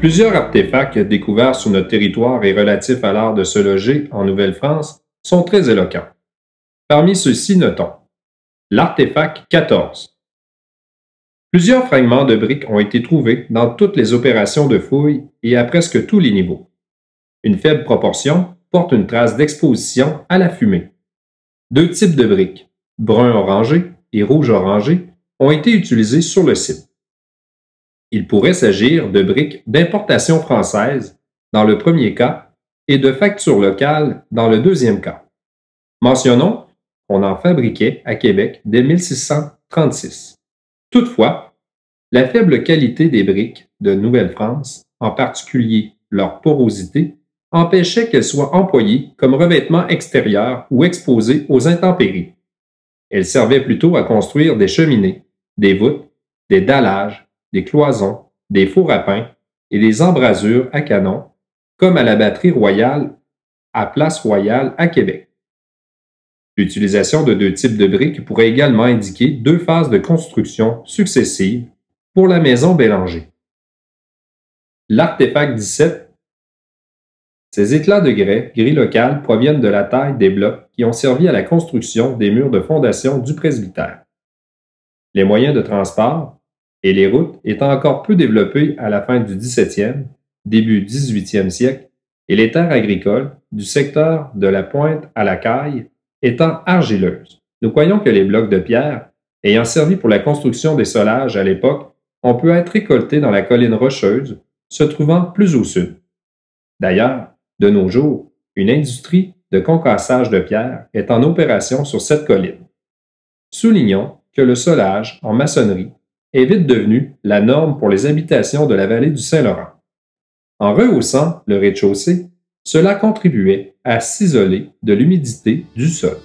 Plusieurs artefacts découverts sur notre territoire et relatifs à l'art de se loger en Nouvelle-France sont très éloquents. Parmi ceux-ci, notons l'artefact 14. Plusieurs fragments de briques ont été trouvés dans toutes les opérations de fouilles et à presque tous les niveaux. Une faible proportion porte une trace d'exposition à la fumée. Deux types de briques, brun orangé et rouge orangé, ont été utilisés sur le site. Il pourrait s'agir de briques d'importation française dans le premier cas et de factures locales dans le deuxième cas. Mentionnons qu'on en fabriquait à Québec dès 1636. Toutefois, la faible qualité des briques de Nouvelle-France, en particulier leur porosité, empêchait qu'elles soient employées comme revêtement extérieur ou exposées aux intempéries. Elles servaient plutôt à construire des cheminées, des voûtes, des dallages, des cloisons, des fours à pain et des embrasures à canon, comme à la batterie royale à Place Royale à Québec. L'utilisation de deux types de briques pourrait également indiquer deux phases de construction successives pour la maison Bélanger. L'artefact 17. Ces éclats de grès gris local proviennent de la taille des blocs qui ont servi à la construction des murs de fondation du presbytère. Les moyens de transport et les routes étant encore peu développées à la fin du 17e, début 18e siècle, et les terres agricoles du secteur de la Pointe à la Caille étant argileuses. Nous croyons que les blocs de pierre, ayant servi pour la construction des solages à l'époque, ont pu être récoltés dans la colline rocheuse, se trouvant plus au sud. D'ailleurs, de nos jours, une industrie de concassage de pierre est en opération sur cette colline. Soulignons que le solage en maçonnerie est vite devenu la norme pour les habitations de la vallée du Saint-Laurent. En rehaussant le rez-de-chaussée, cela contribuait à s'isoler de l'humidité du sol.